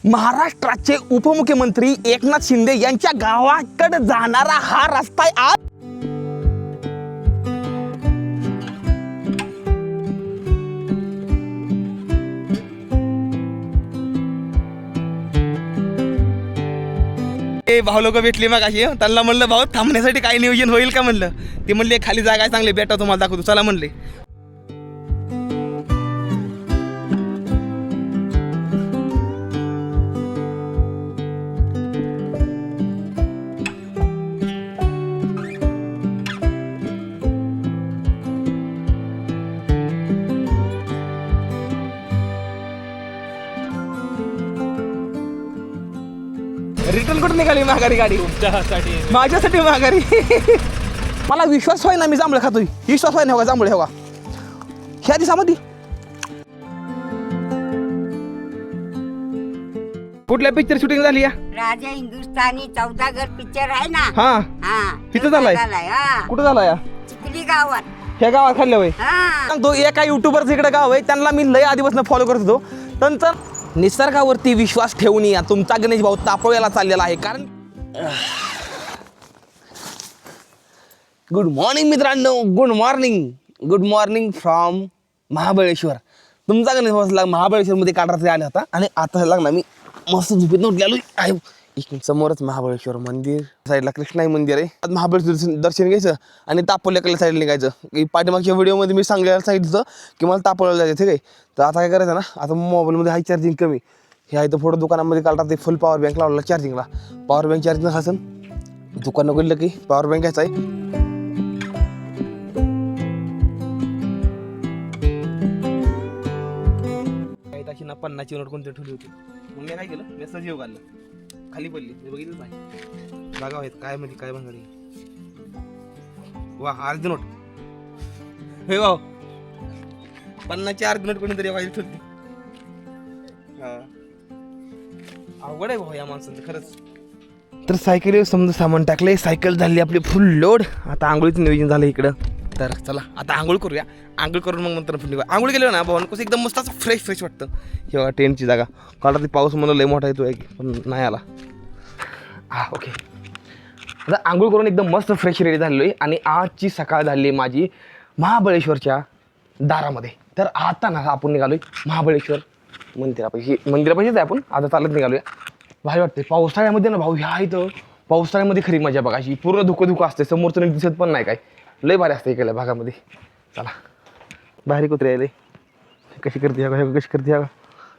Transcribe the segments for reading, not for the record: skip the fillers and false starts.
महाराष्ट्राचे उपमुख्यमंत्री एकनाथ शिंदे यांच्या गावाकडे जाणारा हा रस्ता आहे आज भाऊ लोक भेटली मग अशी त्यांना म्हणलं भाऊ थांबण्यासाठी काय नियोजन होईल का म्हणलं ते म्हणले खाली जागा आहे चांगले बेटा तुम्हाला दाखवतो चला म्हणले रिटर्न कुठून निघाली माघारी गाडी माझ्यासाठी माघारी मला विश्वास व्हाय ना मी जांभळं खातोय विश्वास व्हाय ना जांभळे हो का ह्या दिवसामध्ये कुठल्या पिक्चर शूटिंग झाली या राजा हिंदुस्थानी सौदागर पिक्चर आहे ना हा तिथं झालाय कुठं झाला या चिखली गावात ह्या गावात खाल्ल्या होय तो एका युट्यूबरचं इकडे गाव आहे त्यांना मी लय आधीपासून फॉलो करत होतो त्यांचा निसर्गावरती विश्वास ठेवून या तुमचा गणेश भाऊ तापोळ्याला चाललेला आहे कारण गुड मॉर्निंग मित्रांनो गुड मॉर्निंग फ्रॉम महाबळेश्वर तुमचा गणेश भाऊ महाबळेश्वरमध्ये काढायचा आला होता आणि आता लागला मी मस्त झोपेत उठलेलो आहे इकडून समोरच महाबळेश्वर मंदिर साईडला कृष्णाई मंदिर आहे महाबळेश्वर दर्शन घ्यायचं आणि तापोल्याकडल्या साईडला निघायचं पाठीमागच्या व्हिडिओमध्ये मी सांगायला सांगितलं की मला तापोल्याला जायचं ठीक आहे तर आता काय करायचं ना आता मोबाईलमध्ये हाय चार्जिंग कमी हे आहे तर फोटो दुकानामध्ये काढतात ते फुल पॉवर बँक लावला चार्जिंगला पॉवर बँक चार्जिंग असेल दुकान गेलं की पॉवर बँक घ्यायचा आहे काही ना 50ची नोट कोणती ठेवली होती मग मी काय केलं मी सजीव घाललं खाली पडली मी बघितलंच नाही जागा आहेत काय म्हणजे काय बनगाडी वा अर्धी नोट हे भाऊ 50ची अर्धी नोट कोणीतरी वाईट ठेवली अवघड आहे भाऊ या माणसांचं खरंच तर सायकलीवर समजा सामान टाकलंय सायकल झाली आपली फुल लोड आता आंघोळीचं नियोजन झालं इकडं तर चला आता आंघोळ करूया आंघोळ करून मग नंतर फुल आंघोळ केलं ना भाऊ कसं एकदम मस्त असं फ्रेश वाटतं हे बघा टेंटची जागा काल ते पाऊस मला लय मोठा येतो पण नाही आला ओके आता आंघोळ करून एकदम मस्त फ्रेश रेडी झालेलो आहे आणि आजची सकाळ झाली माझी महाबळेश्वरच्या दारामध्ये तर आता ना आपण निघालोय महाबळेश्वर मंदिरापाशीच आहे आपण आता चालत निघालोय भारी वाटते पावसाळ्यामध्ये ना भाऊ ह्या इथं पावसाळ्यामध्ये खरी मजा बघायची पूर्ण धुकं असते समोरचं नीट दिसत पण नाही काय लय भारी असते इकडल्या भागामध्ये चला बाहेर कुत्रे यायले कशी करते कशी करते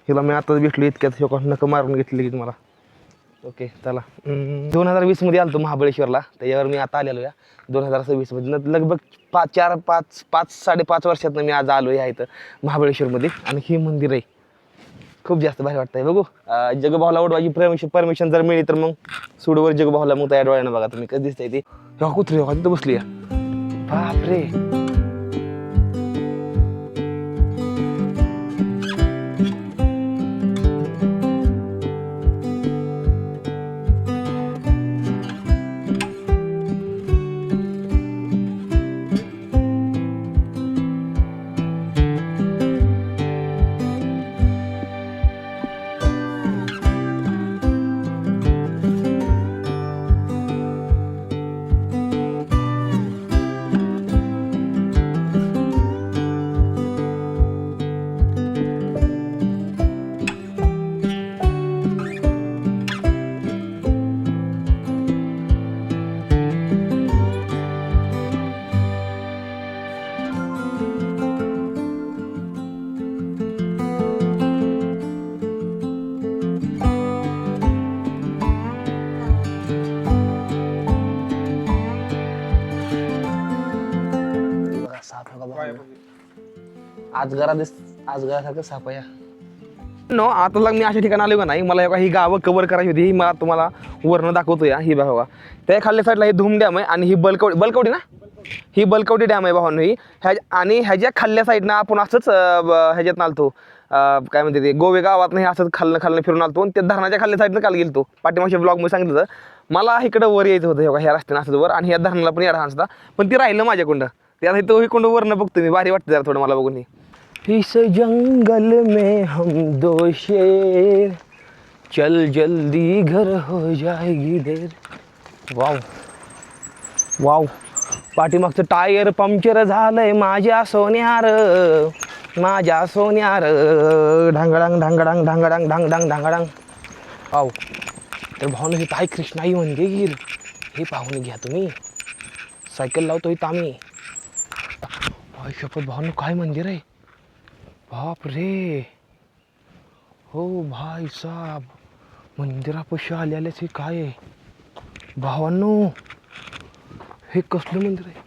हिला मी आताच भेटलो इतक्यात नकं मारून घेतली की तुम्हाला ओके चला 2020मध्ये आलो महाबळेश्वरला त्याच्यावर मी आता आलेलो या 2026मध्ये लगभग 5.5 वर्षातनं मी आज आलो आहे इथं महाबळेश्वरमध्ये आणि हे मंदिर आहे खूप जास्त भारी वाटतंय बघू जगभावाला ओढवायची परमिशन जर मिळली तर मग सुडवर जगभावाला मग त्या डोळ्यानं बघा तुम्ही कधी दिसतंय ते कुत्रे तिथं बसली या बापरे आजगरासारखं सापया नो आता लग मी अशा ठिकाणी आलो का नाही मला ही गावं कव्हर करायची होती ही मला तुम्हाला वरनं दाखवतो या ही बघा त्या खाल्ल्या साईडला ही धूम डॅम आहे आणि ही बलकवडी ना ही बलकवडी डॅम आहे भावांनो ही आणि ह्याच्या खाल्ल्या साईडनं आपण असंच ह्याच्यात आलतो काय म्हणते ते गोवे गावात नाही असंच खाल्लं फिरून आलतो आणि त्या धरणाच्या खाल्ल्या साईडनं काल गेलतो पाठीमागच्या ब्लॉगमध्ये सांगितलं मला इकडं वर यायचं होतं ह्या रस्त्यानं असं वर आणि ह्या धरणाला पण येडा असता पण ती राहिलं माझ्याकडं त्यात तो इकडं वरनं बघतो मी भारी वाटतं जरा थोडं मला बघून इस जंगल में हम दो शेर चल जल्दी घर हो जाएगी देर. वाव वाव, पाठीमागचं टायर पंक्चर झालंय माझ्या सोन्यार, माझ्या सोन्यार. ढांगडांग ढांगडांग ढांगडांग ढांगडांग ढांगडांग. वाव. तर भावनं हे ताई कृष्णाई मंदिर हे पाहून घ्या तुम्ही. सायकल लावतो इथं आम्ही. शपथ भावनं काय मंदिर आहे. बाप रे. हो भाई साहब, मंदिरापाशी आलेलेच हे काय आहे भावांनो. हे कसलं मंदिर आहे.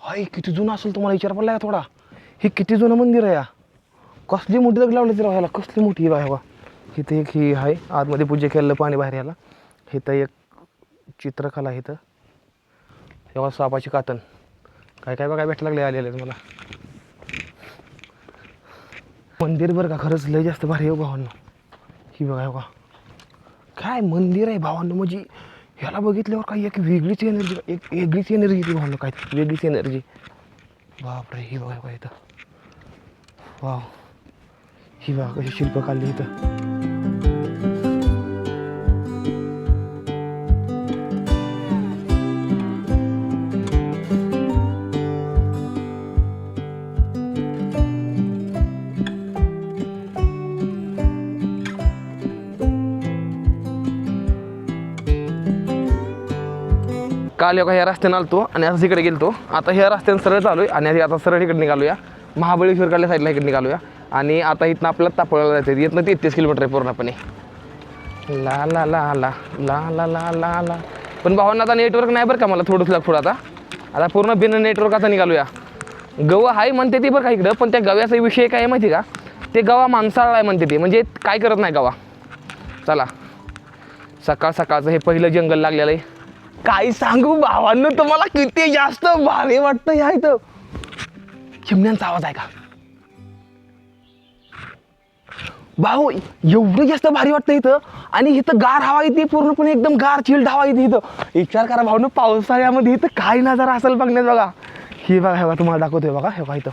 हाय किती जुनं असेल तुम्हाला विचार पडला का थोडा. हे किती जुनं मंदिर आहे. कसली मोठी दगड लावली तिला व्हायला. कसली मोठी आहे बा. इथं एक ही आहे आतमध्ये पूजा केलेलं पाणी बाहेर याला. इथं एक चित्रकला आहे. इथं तेव्हा सापाची कातण काय काय बघाय भेट लागले आलेले मला. मंदिर बरं का खरंच लय जास्त भारी आहे भावांनो. ही बघा बघा काय मंदिर आहे भावांनो. म्हणजे ह्याला बघितल्यावर काही एक वेगळीच एनर्जी, एक वेगळीच एनर्जी येते भावांनो. काय वेगळीच एनर्जी. बापरे. ही बघा बघा इथं. वाव. ही बघा कशी शिल्प काढली इथं. काल ह्या रस्त्याने आलतो आणि असं इकडे गेलतो. आता ह्या रस्त्याने सरळ चालू आहे आणि आता सरळ इकडे निघालूया. महाबळेश्वर काढल्या साईडला इकडे निघालूया. आणि आता इथनं आपल्याला तापळाला जायचं. इथनं 33 किलोमीटर आहे पूर्णपणे. ला ला ला ला ला ला ला ला ला. पण भावांना आता नेटवर्क नाही बरं का मला थोडंच पुढं. आता पूर्ण बिन नेटवर्क आता निघालूया. गवा आहे म्हणते ती बरं का इकडं. पण त्या गव्याचा विषय काय आहे माहिती का. ते गवा माणसाळा आहे म्हणते ती. म्हणजे काय करत नाही गवा. चला सकाळ सकाळचं हे पहिलं जंगल लागलेलं आहे. काय सांगू भावांनो तुम्हाला किती जास्त भारी वाटतं. ह्या इथं चिमण्यांचा आवाज आहे का भाऊ. एवढं जास्त भारी वाटतं इथं. आणि इथं गार हवा येते पूर्णपणे एकदम गार चिल्ड हवा येते इथं. विचार करा भाऊनं पावसाळ्यामध्ये इथं काय नजारा असेल बघण्यात. बघा हे बघा हे बघा तुम्हाला दाखवतोय बघा. हे बघा इथं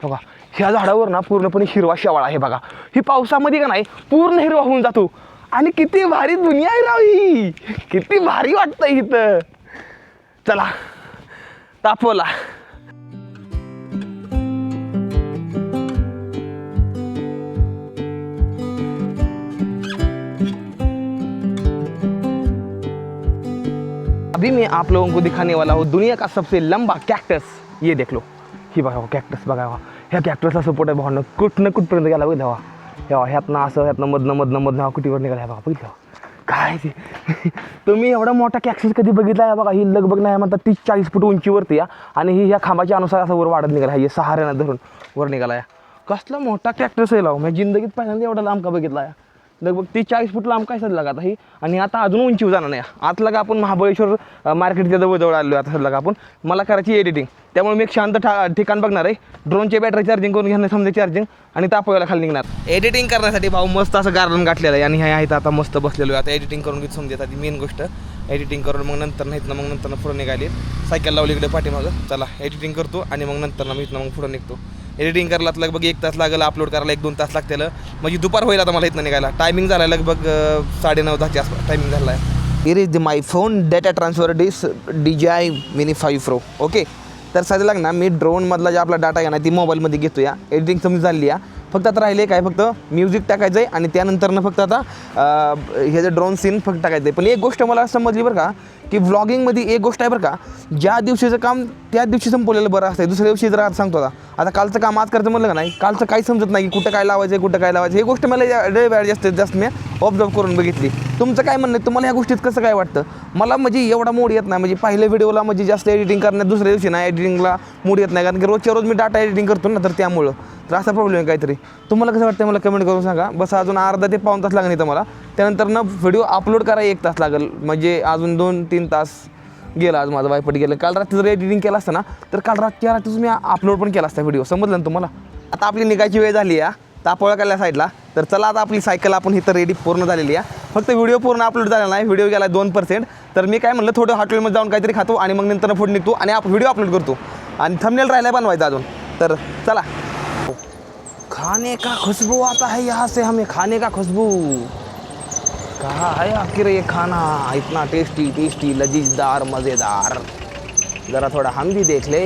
बघा ह्या झाडावर ना पूर्णपणे हिरवा शेवाळा आहे बघा. ही पावसामध्ये का नाही पूर्ण हिरवा होऊन जातो. आणि किती भारी दुनिया आहे राव ही. किती भारी वाटतं इथं. चला तापोला. अभी मैं आप लोगों को दिखाने वाला हूँ दुनिया का सबसे लंबा कैक्टस. ये देख लो. ही बघा कॅक्टस बघा. ह्या कॅक्टसला सपोर्ट आहे भावना. कुठनं कुठपर्यंत गेला बघितलं. तेव्हा ह्यातनं असं ह्यातनं मधनं कुठीवर निघाला बघा. बघितलं काय ते. तुम्ही एवढा मोठा कॅक्टस कधी बघितला आहे बघा. ही लगभग नाही म्हणतात 30-40 फूट उंचीवरती या. आणि ही ह्या खांबाच्या अनुसार असं वर वाढत निघाला. हे सहाऱ्यानं धरून वर निघाला या. कसला मोठा कॅक्टस आहे लाव. मी जिंदगीत पहिल्यांदा एवढा लांब का बघितला या. लगभग 30-40 फूट लांब काय सर आता ही. आणि आता अजून उंचीवर जाणार नाही. आत लगा आपण महाबळेश्वर मार्केटच्या जवळ आलेलो आता सर लगा आपण. मला करायची एडिटिंग. त्यामुळे मी एक शांत ठिकाण बघणार आहे. ड्रोनची बॅटरी चार्जिंग करून घेणार समजा चार्जिंग. आणि तापवायला खाली निघणार. एडिटिंग करण्यासाठी भाऊ मस्त असं गार्डन गाठलेलं आहे. आणि ह्या आहेत आता मस्त बसलेलो आहे. आता एडिटिंग करून घेत समजा आता मेन गोष्ट. एडिटिंग करून मग नंतर नाही ना मग नंतर पुढे निघाली. सायकल लावली इकडे पाठीमागं. चला एडिटिंग करतो आणि मग नंतर मी इथनं मग पुढे निघतो. एडिटिंग करायला लगभग 1 तास लागेल. अपलोड करायला 1-2 तास लागतील. म्हणजे दुपार होईल आता मला इथनं निघायला. टायमिंग झाला आहे लगभग 9:30-10च्या आसपास टायमिंग झाला आहे. Here is my phone data transfer DJI Mini 5 Pro. Okay. तर साधं लागणार मी ड्रोनमधला जे आपला डाटा आहे ना ती मोबाईलमध्ये घेतो या. एडिटिंग समजी झाली आहे. फक्त आता राहिले काय फक्त म्युझिक टाकायचं आहे. आणि त्यानंतरनं फक्त आता हे जे ड्रोन सीन फक्त टाकायचं आहे. पण एक गोष्ट मला समजली बरं का की व्लॉगिंगमध्ये एक गोष्ट आहे बरं का. ज्या दिवशीचं काम त्या दिवशी संपवलेलं बरं असतं. दुसऱ्या दिवशी जर सांगतो आता कालचं काम आज करायचं म्हणलं का नाही. कालचं काही समजत नाही की कुठं काय लावायचं आहे कुठं काय लावायचं. ही गोष्ट मला जास्त मी ऑब्झर्व करून बघितली. तुमचं काय म्हणणं आहे. तुम्हाला ह्या गोष्टीत कसं काय वाटतं. मला म्हणजे एवढा मूड येत नाही. म्हणजे पहिल्या व्हिडिओला म्हणजे जास्त एडिटिंग करण्यात दुसऱ्या दिवशी नाही एडिटिंगला मूड येत नाही. कारण की रोजच्या रोज मी डाटा एडिटिंग करतो ना. तर त्यामुळं तर असा प्रॉब्लेम आहे काहीतरी. तुम्हाला कसं वाटतं मला कमेंट करून सांगा. बस अजून अर्धा ते पाऊण तास लागेल इथं मला. त्यानंतर ना व्हिडिओ अपलोड करायला 1 तास लागेल. म्हणजे अजून 2-3 तास गेला आज माझं वायपट गेलं. काल रात्री जर एडिटिंग केलं असतं ना तर काल रात्रीच्या रात्रीच मी अपलोड पण केला असता व्हिडिओ. समजलं ना तुम्हाला. आता आपली निघायची वेळ झाली आहे तापोळा काढल्या साईडला. तर चला आता आपली सायकल आपण इथं रेडी पूर्ण झालेली आहे. फक्त व्हिडिओ पूर्ण अपलोड झाला नाही. व्हिडिओ गेला 2%. तर मी काय म्हणलं थोडं हॉटेलमध्ये जाऊन काहीतरी खातो आणि मग नंतर पुढे निघतो आणि व्हिडिओ अपलोड करतो. आणि थंबनेल राहिला बनवायचा अजून. तर चला. खाने का खुशबू आता है यहाँ से हमें खाने का खुशबू. कहा है आखिर ये खाना इतना टेस्टी टेस्टी लजीजदार मज़ेदार, ज़रा थोड़ा हम भी देख ले।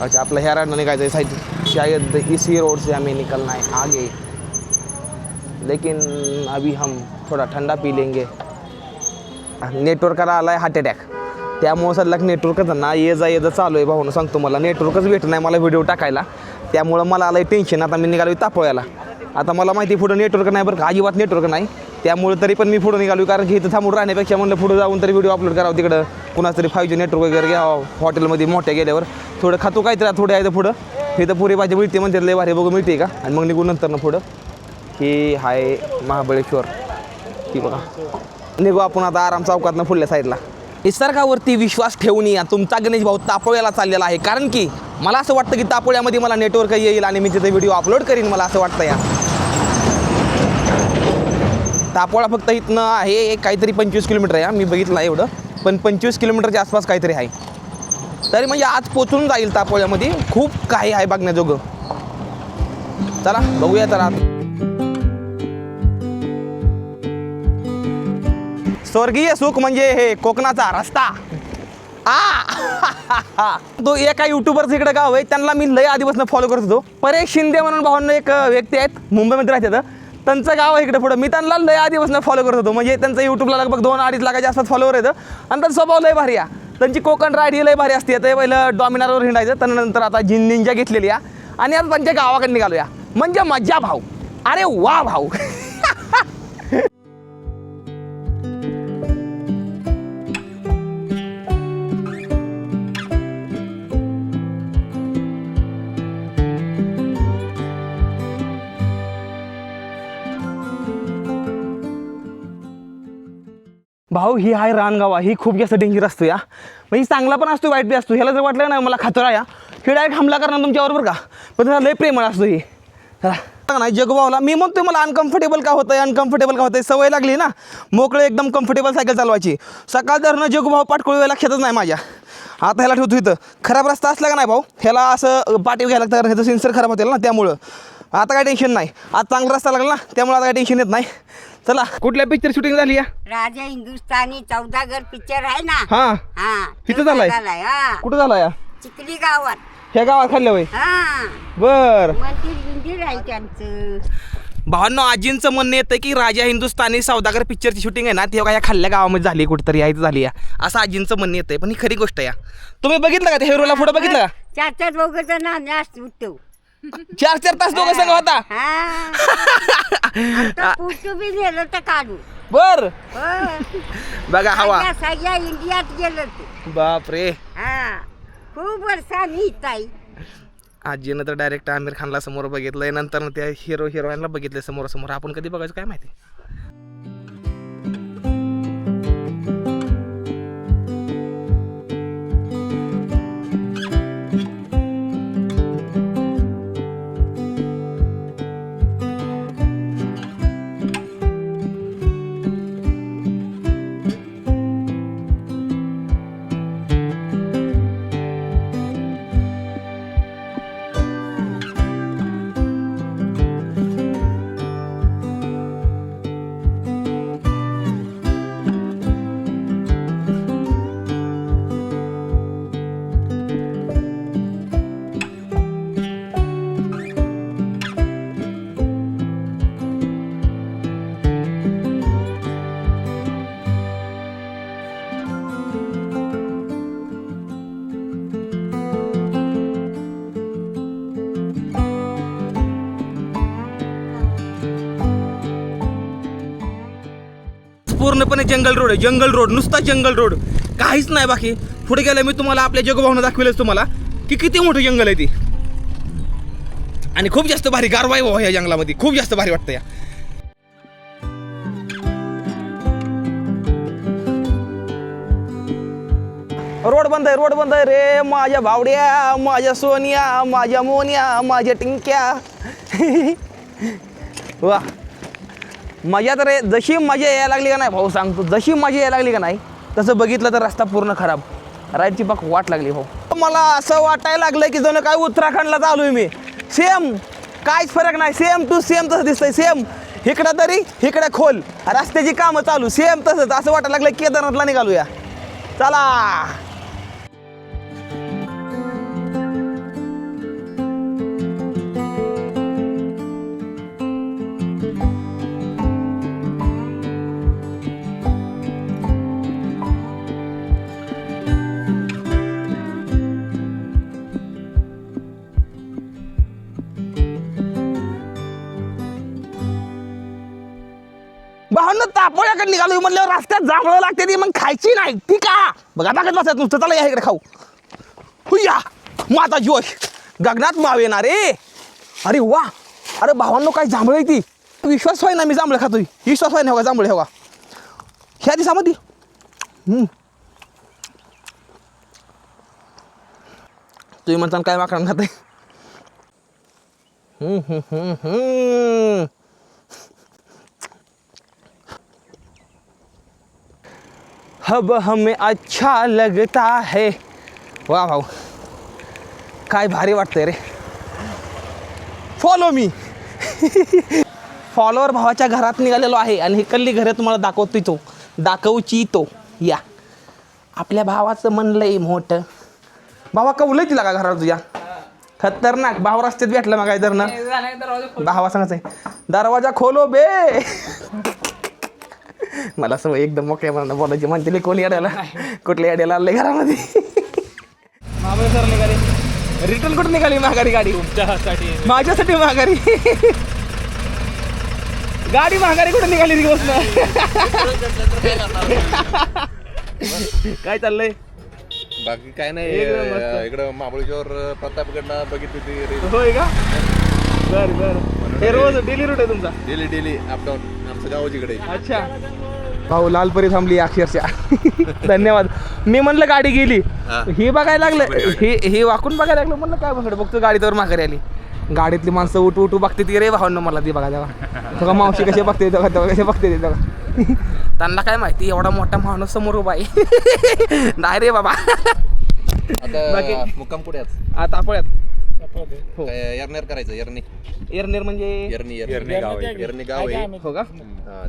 अच्छा आपलं ह्या राडनं निघायचं आहे साईड, शायद इसी रोड से हमें निकलना है आगे, लेकिन अभी हम थोड़ा ठंडा पी लेंगे। नेटवर्कला आला आहे हार्ट अटॅक, त्यामुळं सध्या नेटवर्कच ना ये जा चालू आहे भाऊनं, सांगतो मला नेटवर्कच भेटत नाही मला व्हिडिओ टाकायला, त्यामुळं मला आलं आहे टेन्शन। आता मी निघालो तापोळ्याला, आता मला माहिती पुढं नेटवर्क नाही बरं का, अजिबात नेटवर्क नाही, त्यामुळे तरी पण मी पुढं निघालो, कारण की इथं थांबून राहण्यापेक्षा म्हणलं पुढं जाऊन तरी व्हिडिओ अपलोड करावं, तिकडं कुणाच तरी 5G नेटवर्क वगैरे घ्यावं हॉटेलमध्ये मोठ्या गेल्यावर, थोडं खातो काहीतरी थोडं आहे तर पुढं इथं पुरी भाजी मिळते म्हणते, लय भारी बघू मिळते का, आणि मग निघून नंतर ना पुढं ही हाय महाबळेश्वर, ही बघा निघू आपण आता आराम चौकातनं पुढल्या साईडला। निसर्गावरती विश्वास ठेवून या, तुमचा गणेश भाऊ तापोळ्याला चाललेला आहे, कारण की मला असं वाटतं की तापोळ्यामध्ये मला नेटवर्क येईल आणि मी तिथे व्हिडिओ अपलोड करीन, मला असं वाटतं या। तापोळा फक्त इथनं आहे काहीतरी 25 किलोमीटर आहे, मी बघितलं आहे एवढं, पण 25 किलोमीटरच्या आसपास काहीतरी आहे, तरी म्हणजे आज पोचून जाईल तापोळ्यामध्ये, खूप काही आहे बघण्याजोगं। चला बघूया तर आता स्वर्गीय सुख म्हणजे हे कोकणाचा रस्ता। तो एका युट्यूबरचं इकडे गाव आहे, त्यांना मी लय आधीपासून फॉलो करत होतो, परेश शिंदे म्हणून भावांना एक व्यक्ती आहेत मुंबईमध्ये राहतात, त्यांचं गाव आहे इकडे पुढं, मी त्यांना लय आधीपासून फॉलो करत होतो, म्हणजे त्यांचं यूट्यूबला लगभग 2-2.5 लाखाच्या आसपास फॉलोवर येतं, आणि त्यांचा स्वभाव लय भारी आहे, त्यांची कोकण राईड ही लय भारी असते। ते पहिलं डॉमिनारवर हिंडायचं, त्यानंतर आता निंजा घेतलेली आहे, आणि आता त्यांच्या गावाकडे निघालो या, म्हणजे मज्जा भाऊ, अरे वा भाऊ। भाऊ ही आहे रानगावा, ही खूप जास्त डेंजर असतो या, म्हणजे चांगला पण असतो वाईट बी असतो, ह्याला जर वाटलं ना मला खतरा या हे डायरेक्ट हमला करणार तुमच्याबरोबर का, पण त्याला लय प्रेमळ असतो ही नाही जगभावला। मी म्हणतोय मला अनकम्फर्टेबल का होतंय, सवय लागली ना मोकळे एकदम कम्फर्टेबल सायकल चालवायची, सकाळ धरणं जगभाव पाठकुळे लक्षातच नाही माझ्या, आता ह्याला ठेवतो इथं, खराब रस्ता असला का नाही भाऊ ह्याला असं पाठीव घ्यायला लागतं, कारण ह्याचं सेन्सर खराब होतील ना, त्यामुळं आता काय टेन्शन नाही, आज चांगला रस्ता लागला ना त्यामुळे आता काय टेन्शन येत नाही। चला कुठल्या पिक्चर शूटिंग झाली या? राजा हिंदुस्थानी 14 घर पिक्चर आहे ना, हा हा इथं झालाय, कुठं झाला या? चिखली गावात, ह्या गावात खाल्ल्या वय, हा बर मंदिर आहे त्यांचं। भावांनो आजींचं म्हणणं येतं की राजा हिंदुस्थानी 14 पिक्चरची शूटिंग आहे ना ती ह्या खाल्ल्या गावामध्ये झाली, कुठेतरी यायचं झाली या, असं आजींचं म्हणणं येतंय, पण ही खरी गोष्ट या। तुम्ही बघितलं का ते हिरोला पुढे बघितलं का? 4 दोघं जण आम्ही असतो, 4 तास दोघं संग होता, फोटो बी गेलं तर काढू, बर बघा हवा सगळ्या इंडियात गेलं ते, बापरे हा खूप वर्षांनी ताई। आजीनं तर डायरेक्ट आमिर खानला समोर बघितलंय, नंतर त्या हिरोईनला बघितलंय समोर, आपण कधी बघायचं काय माहिती। पूर्णपणे जंगल रोड आहे, जंगल रोड, नुसता जंगल रोड, काहीच नाही बाकी। पुढे गेलं मी तुम्हाला आपल्या जगभावनं दाखवेलच तुम्हाला की किती मोठं जंगल आहे ती, आणि खूप जास्त भारी गारवा आहे या जंगलामध्ये, खूप जास्त भारी वाटतं या। रोड बंद आहे रे माझ्या भावड्या, माझ्या सोनिया, माझ्या मोनिया, माझ्या टिंक्या। वा मजा तर जशी मजा यायला लागली का नाही भाऊ, सांगतो जशी मजा यायला लागली का नाही तसं बघितलं तर रस्ता पूर्ण खराब, राईडची पाक वाट लागली भाऊ। मला असं वाटायला लागलं की जणू काय उत्तराखंडला चालू आहे मी, सेम काहीच फरक नाही, सेम टू सेम तसं दिसतंय, सेम इकडं दरी इकडे खोल रस्त्याची कामं चालू सेम तसंच असं वाटायला लागलं केदारनाथला निघालूया चला. भावना तापोळ्याकडे निघालो म्हणल्यावर रस्त्यात जांभळं लागते ती मग खायची नाही ठीक आहे बघा बघत बसत नुसतं चला या इकडे खाऊ हुया माझा जोश गगनात माव येणार रे. अरे वा अरे भावांनो काय जांभळं आहे ती विश्वास व्हाय ना मी जांभळं खातोय विश्वास व्हाय ना जांभळं हे बघा ह्या दिवसामध्ये तुम्ही म्हणता काय माकडान खाते अब हमें अच्छा लगता है. वा भाऊ काय भारी वाटतंय रे. फॉलो मी फॉलोवर भावाच्या घरात निघालेलो आहे आणि ही कल्ली घरं तुम्हाला दाखवची तो या आपल्या भावाचं म्हणलंय मोठं भावा कवलंय तिला का घरात तुझ्या खतरनाक भाव रस्त्यात भेटलं मग काय तर ना भावा सांगायचंय दरवाजा खोलो बे. मला सवय एकदम मोकळ्या मनानं बोलायची म्हणते कोणी अड्याला कुठल्या अड्याला आले घरामध्ये मामा सर निघाले रिटर्न कुठे निघाली माघारी गाडी माझ्यासाठी माघारी गाडी माघारी कुठे निघाली दिवस काय चाललंय बाकी काय नाही इकडं महाबळेश्वर प्रतापगडला बघितली होय का बर बर हे रोज डेली रूट आहे तुमचा डेली अपडाऊन आमचं गावाची इकडे. अच्छा भाऊ लालपरी थांबली अक्षरशः धन्यवाद. मी म्हणलं गाडी गेली ही बघायला लागलं हे वाकून बघायला लागलं म्हणलं काय बघ बघतो गाडीवर माघारी आली गाडीतली माणसं उठू बघते ती रे भावांना मला ती बघा तेव्हा मावशी कसे बघते तेव्हा कसे बघते ते तेव्हा त्यांना काय माहिती एवढा मोठा माणूस समोर उभा आहे नाही रे बाबा. आता मुक्काम कुठे आता आपण एरनेर करायचं एरनेर म्हणजे एरणी गाव आहे हो का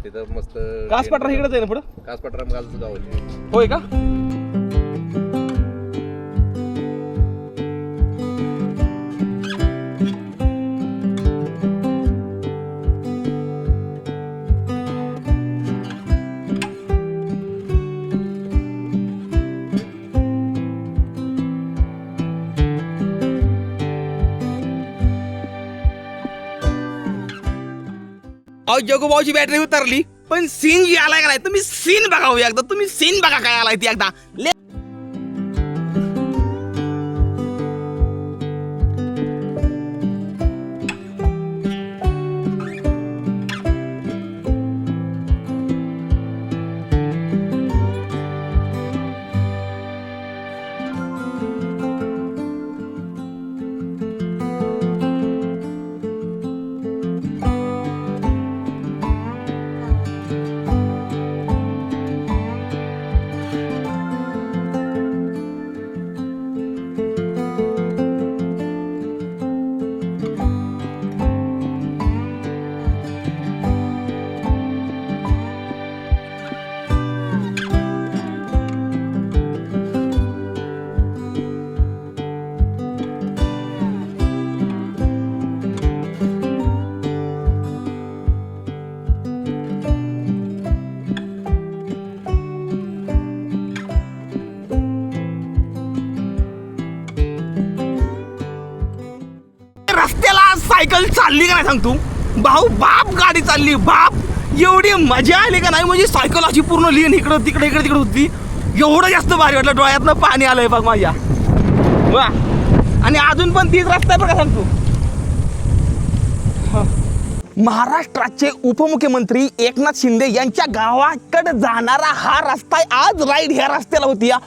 तिथं मस्त कास पठार इकडेच आहे ना पुढं कास पठार गावचं गाव आहे. होय का अहो जगूभाऊची बॅटरी उतरली पण सीन जी आलाय का नाही तुम्ही सीन बघावं एकदा तुम्ही सीन बघा काय आलाय ती एकदा रस्त्याला सायकल चालली का नाही सांगतो भाऊ बाप गाडी चालली बाप एवढी मजा आली का नाही म्हणजे सायकल अशी पूर्ण लीन इकडं तिकडे होती एवढं जास्त भारी वाटलं डोळ्यातनं पाणी आलंय बघ माझ्या वा आणि अजून पण तीच रस्ता आहे बघा सांगतो. महाराष्ट्राचे उपमुख्यमंत्री एकनाथ शिंदे यांच्या गावाकडे जाणारा हा रस्ता आहे. आज राईड ह्या रस्त्याला होती या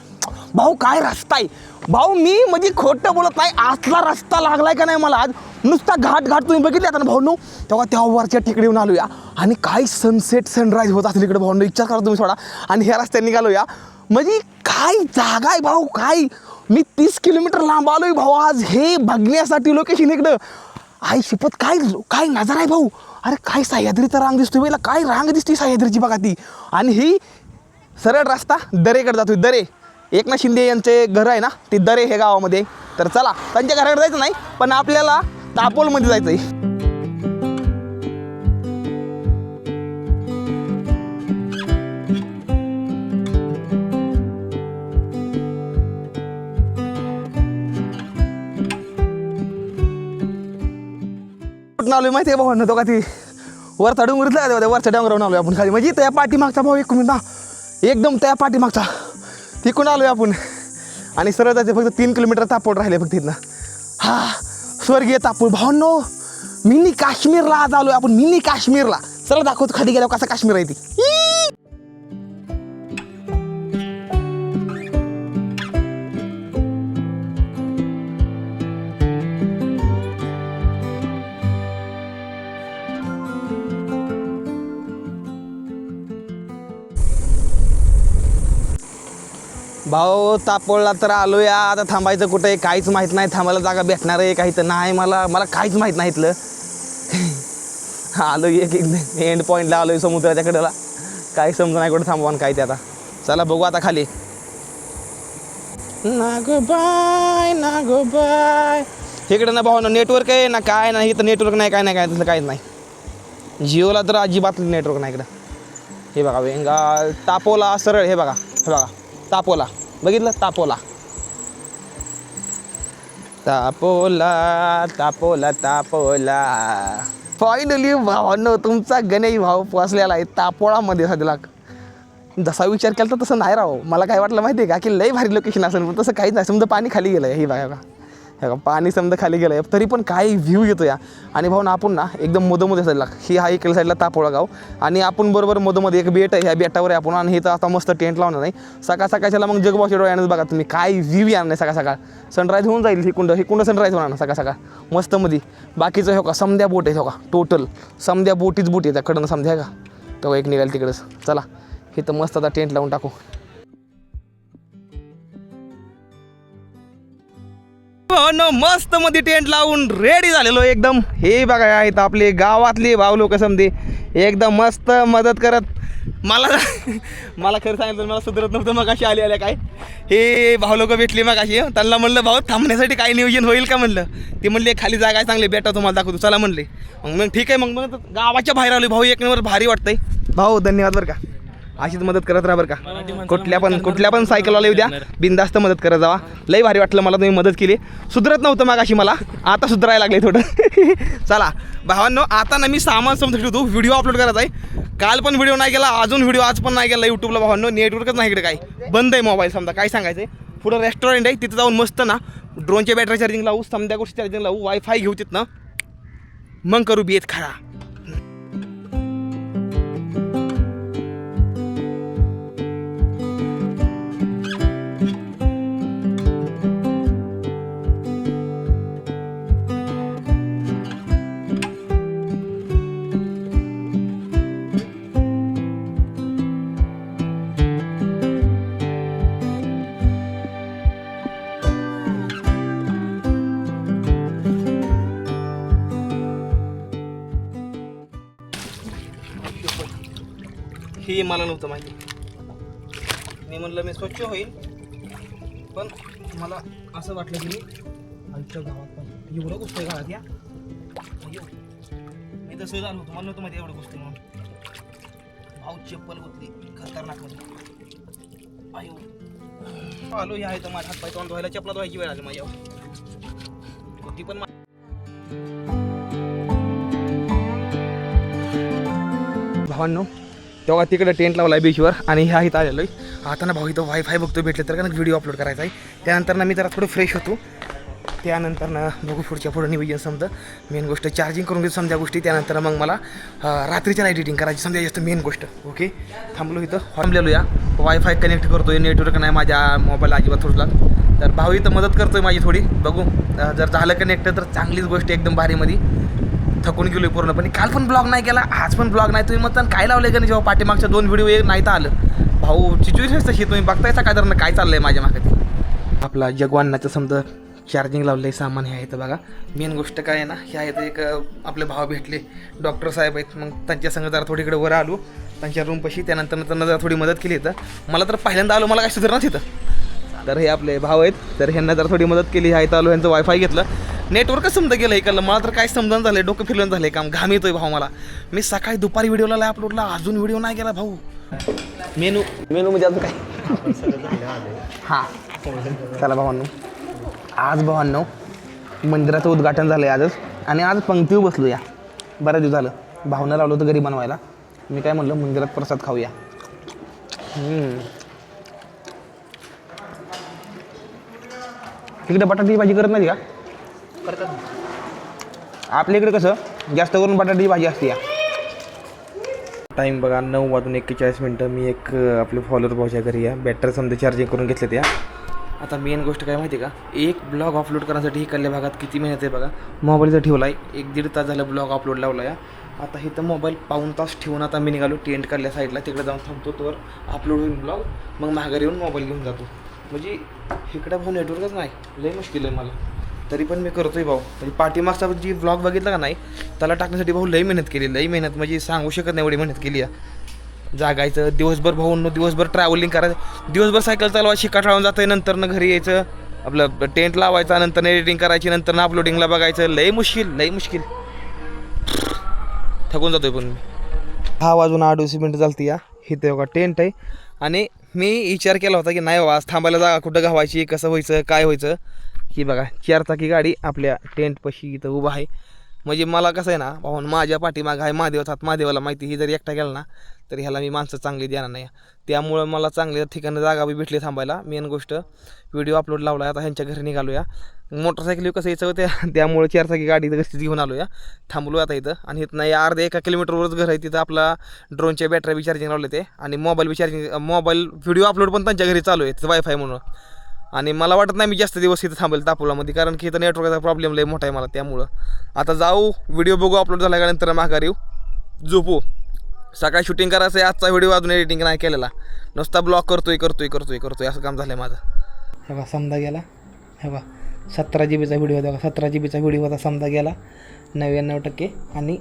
भाऊ काय रस्ता आहे भाऊ मी म्हणजे खोटं बोलत नाही असला रस्ता लागलाय का नाही मला आज नुसता घाट तुम्ही बघितले आता भाऊ नो तेव्हा वरच्या टेकडीहून आलोया आणि काय सनसेट सनराईज होत असेल इकडे भाऊ विचार करा तुम्ही थोडा आणि ह्या रस्त्याने निघालोया म्हणजे काय जागा आहे भाऊ काय मी 30 किलोमीटर लांब आलोय भाऊ आज हे बघण्यासाठी लोकेशन इकडं आई शिपत काय नजारा आहे भाऊ अरे काय सह्याद्रीचा रांग दिसतोय पहिला, काय रांग दिसते सह्याद्रीची बघा ती. आणि ही सरळ रस्ता दरेकडे जातोय. दरे एकनाथ शिंदे यांचे घर आहे ना ते दरे हे गावामध्ये. तर चला त्यांच्या घराकडे जायचं नाही, पण आपल्याला तापोलमध्ये जायचं आहे. कुठं आलोय माहिती आहे भाऊ तो का ती वर चढून उरलं वरच्या डोंगरावरून आलोय आपण खाली. म्हणजे त्या पाठीमागचा भाऊ एक मिनिट एकदम त्या पाठीमागचा तिकडून आलोय आपण. आणि सरळ जायचं फक्त 3 किलोमीटर तापोळ राहिले फक्त तिथनं. हा स्वर्गीय तापोळ भावांनो, मिनी काश्मीरला आज आलोय आपण. मिनी काश्मीरला चला दाखवतो खाली गेल्यावर कसा काश्मीर आहे ती. भाऊ तापोळला तर आलो या. आता थांबायचं कुठं आहे काहीच माहीत नाही. थांबायला जागा भेटणार आहे काही तर नाही. मला काहीच माहीत नाही इथलं. आलो एक एंड पॉईंटला आलो आहे समुद्राच्या कडेला. काही समजा नाही कुठं थांबवा काय ते आता. चला बघू आता खाली. ना गो बाय इकडे ना भाऊ ना नेटवर्क आहे ना काय नाही. इथं नेटवर्क नाही काय नाही काय तसलं काहीच नाही. जिओला तर अजिबात नेटवर्क नाही इकडं. हे बघा वेंगाल तापोला सरळ हे बघा तापोला बघितलं तापोला तापोला तापोला तापोला. फायनली भावांनो तुमचा गणेश भाऊ पोचलेला आहे तापोळामध्ये. सध्याला जसा विचार केला तर तसं नाही राहो. मला काय वाटलं माहिती आहे का की लई भारी लोकेशन असेल, पण तसं काहीच नाही. समजा पाणी खाली गेलं आहे. हे बघा पाणी समजा खाली गेलं आहे तरी पण काय व्ह्यू येतो या. आणि भाऊ ना आपण ना एकदम मधोमध्ये साईडला ही हा इकडल्या साईडला तापोळा गाव आणि आपण बरोबर मधोमध्ये एक बेट आहे. ह्या बेटावर आहे आपण. आणि हे तर आता मस्त टेंट लावणार नाही. सकाळच्याला मग जगबावच्या डोळ्यानंच बघा तुम्ही काय व्ह्यू येणार नाही. सकाळ सनराईज होऊन जाईल. हिकुंड सनराईज होणार ना सकाळ मस्त मध्ये. बाकीचं हो का समद्या बोट आहे हो का टोटल समद्या बोटीच बोट आहे त्याकडनं समजा का तो एक निघाल तिकडंच. चला हे तर मस्त आता टेंट लावून टाकू. मस्त मध्ये टेंट लावून रेडी झालेलो एकदम. हे बघा आहेत आपले गावातले भाऊ लोक समजे एकदम मस्त मदत करत. मला खरं सांगितलं मला सुधरत नव्हतं मग अशी आल्या काय. हे भाऊ लोक भेटले मग अशी. त्यांना म्हणलं भाऊ थांबण्यासाठी काही नियोजन होईल का म्हणलं. ते म्हणले खाली जागा आहे चांगले बेटा तुम्हाला दाखवतो चला म्हणले. मग ठीक आहे मग गावाच्या बाहेर आलो भाऊ. एक नंबर भारी वाटतंय भाऊ. धन्यवाद बरं का. अशीच मदत करत राहा बरं का. कुठल्या पण सायकलवाला येऊ द्या बिनधास्त मदत करत जावा. लई भारी वाटलं मला तुम्ही मदत केली. सुधरत नव्हतं मग अशी मला आता सुधरायला लागले थोडं. चला भावांनो आता ना मी सामान समजा ठेवतो. व्हिडिओ अपलोड करायचा आहे. काल पण व्हिडिओ नाही गेला अजून व्हिडिओ आज पण नाही गेला यूट्यूबला. भावांनो नेटवर्कच नाही इकडे काय बंद आहे मोबाईल समजा. काय सांगायचं आहे पुढं रेस्टॉरंट आहे तिथं जाऊन मस्त ना ड्रोनच्या बॅटरी चार्जिंग लावू समजा गोष्टी चार्जिंग लावू वायफाय घेऊ तिथनं मग करू बेत खरा. हे मला नव्हतं माहिती. मी म्हणलं मी स्वच्छ होईल पण मला असं वाटलं की आमच्या गावात पण एवढं गोष्ट आहे गावात या. मी तसं झालं होतं मला नव्हतं माहिती एवढं गोष्ट म्हणून. भाऊ चप्पल होती खतरनाक मध्ये. आयो आलो ह्या इथं माझ्या हात पाय तोंड धुवायला चपला धुवायची वेळ आली माझ्यावर. कुठे पण भावांनो तेव्हा तिकडे टेंट लावला आहे बीचवर आणि ह्या इथं आलेलो आहे. आता ना भाऊ इथं वायफाय बघतो भेटलं तर का व्हिडिओ अपलोड करायचा आहे. त्यानंतर ना मी जरा थोडं फ्रेश होतो. त्यानंतर ना बघू पुढं नियोजन समजा. मेन गोष्ट चार्जिंग करून घेतो समजा गोष्टी. त्यानंतर मग मला रात्रीच्या एडिटिंग करायची समजा जास्त मेन गोष्ट. ओके थांबलो इथं थांबलेलो या. वायफाय कनेक्ट करतोय नेटवर्क नाही माझ्या मोबाईल अजिबात थोडला. तर भाऊ इथं मदत करतोय माझी थोडी. बघू जर झालं कनेक्ट तर चांगलीच गोष्ट एकदम भारीमध्ये. थकून गेलो आहे पूर्णपणे. काल पण ब्लॉग नाही केला आज पण ब्लॉग नाही. तुम्ही म्हणता काय लावलं का नाही जेव्हा पाठीमागच्या 2 व्हिडिओ नाही तर आलं. भाऊ सिच्युएशन तशी तुम्ही बघताय सकाळनं काय चाललं आहे माझ्या मागे. आपला जगवानाचं समजा चार्जिंग लावलं सामान हे आहे तर बघा. मेन गोष्ट काय आहे ना, हे आहे तर एक आपले भाव भेटले डॉक्टर साहेब आहेत, मग त्यांच्या संग जरा थोडी इकडे वर आलो त्यांच्या रूमपाशी. त्यानंतर त्यांना जरा थोडी मदत केली तर मला तर पहिल्यांदा आलो, मला काय सुधारणा तिथं. तर हे आपले भाव आहेत, तर ह्यांना जरा थोडी मदत केली. आहे तर आलो, ह्यांचं वायफाय घेतलं. नेटवर्कच समजा गेलं इकडलं, मला तर काय समजून झालं, डोकं फिरलं झालं काम. घाम येतोय भाऊ मला. मी सकाळी दुपारी व्हिडिओला अपलोडला, अजून व्हिडिओ नाही गेला भाऊ. मेनू म्हणजे अजून काय हां चला भावांनो. आज भावांनो मंदिराचं उद्घाटन झालं आहे आजच, आणि आज पंक्तीवर बसलो या. बऱ्याच दिवस झालं भावना लावलं होतं घरी बनवायला. मी काय म्हणलं मंदिरात प्रसाद खाऊया. तिकडे बटाट्याची भाजी करत नाही का? करतात आपल्या इकडे कसं जास्त करून बटाट्याची भाजी असते या. टाईम बघा 9:41. मी एक आपले फॉलोअर भाऊच्या घरी या बॅटर समजा चार्जिंग करून घेतले त्या. आता मेन गोष्ट काय माहिती आहे का, एक ब्लॉग अपलोड करण्यासाठी इकडल्या भागात किती मेहनत आहे बघा. मोबाईलचा ठेवला आहे, 1-1.5 तास झालं ब्लॉग अपलोड लावला या. आता इथं मोबाईल पाऊण तास ठेवून आता मी निघालो टेंट काढल्या साईडला, तिकडे जाऊन थांबतो, तोवर अपलोड होईल ब्लॉग, मग माघारी येऊन मोबाईल घेऊन जातो. म्हणजे इकडं भाऊ नेटवर्कच नाही, लई मुश्किल आहे मला. तरी पण मी करतोय भाऊ. म्हणजे पाठीमागचा जी ब्लॉग बघितला का नाही, त्याला टाकण्यासाठी भाऊ लई मेहनत केली, लई मेहनत म्हणजे सांगू शकत नाही एवढी मेहनत केली आहे. जागायचं दिवसभर भाऊंनो, दिवसभर ट्रॅव्हलिंग करायचं, दिवसभर सायकल चालवायची, कंटाळून जातं, नंतर घरी यायचं, आपलं टेंट लावायचा, नंतर एडिटिंग करायची, नंतर अपलोडिंगला बघायचं. लई मुश्किल थकून जातोय. पण मी 6 वाजून 38 मिनिटं चालते या. इथे बघा टेंट आहे, आणि मी विचार केला होता की नाही बाबा आज थांबायला जागा कुठं घावायची, कसं व्हायचं काय व्हायचं. की बघा 4 चाकी गाडी आपल्या टेंटपाशी इथं उभा आहे. म्हणजे मला कसं आहे ना भाऊन, माझ्या पाठीमागं आहे महादेवाचा हात, महादेवाला माहिती. ही जर एकटा गेला ना तर ह्याला मी माणसं चांगली देणार नाही. त्यामुळं मला चांगल्या ठिकाणी जागा बी भेटली थांबायला. मेन गोष्ट व्हिडिओ अपलोड लावला आहे, आता ह्यांच्या घरी निघालो या. मोटरसायकल कसं यायचं होतं, त्यामुळे 4 चाकी गाडी घरचीच घेऊन आलो या. थांबलो आता इथं, आणि इथं नाही 1 किलोमीटरवरच घर आहे. तिथं आपला ड्रोनच्या बॅटरी बी चार्जिंग लावले ते, आणि मोबाईल बी चार्जिंग, मोबाईल व्हिडिओ अपलोड पण त्यांच्या घरी चालू आहे वायफाय म्हणून. आणि मला वाटत नाही मी जास्त दिवस इथं थांबेल तापुलामध्ये, कारण की इथं नेटवर्कचा प्रॉब्लेम लई मोठा आहे मला. त्यामुळं आता जाऊ, व्हिडिओ बघू अपलोड झाल्यानंतर माघारी येऊ, झोपू. सकाळी शूटिंग करायचं आहे, आजचा व्हिडिओ अजून एडिटिंग नाही केलेला, नुसता ब्लॉग करतोय असं काम झालं आहे माझं. हे बघा समजा गेला, हे बघा 17 GB व्हिडिओ होता, 17 GB व्हिडिओ होता, समजा गेला 99%, आणि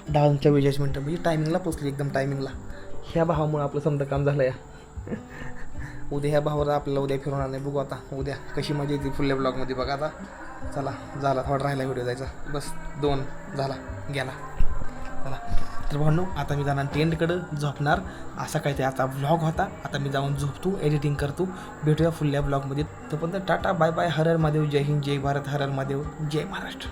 10:42 मिनटं म्हणजे टायमिंगला पोचली, एकदम टायमिंगला. ह्या भावामुळे आपलं समजा काम झालं या. उद्या ह्या भावाला आपल्याला उद्या फिरवणार नाही, बघू आता उद्या कशी मजा येते फुल्ल्या ब्लॉगमध्ये. बघा आता चला, झाला थोडा राहिला व्हिडिओ जायचा, बस 2 झाला गेला. चला तर भावनो, आता मी जाणार टेंटकडं, झोपणार. असा काय ते आता व्लॉग होता, आता मी जाऊन झोपतो, एडिटिंग करतो. भेटूया फुल्ल्या ब्लॉगमध्ये. तोपर्यंत टाटा बाय बाय. हर हर महादेव, जय हिंद, जय भारत, हर हर महादेव, जय महाराष्ट्र.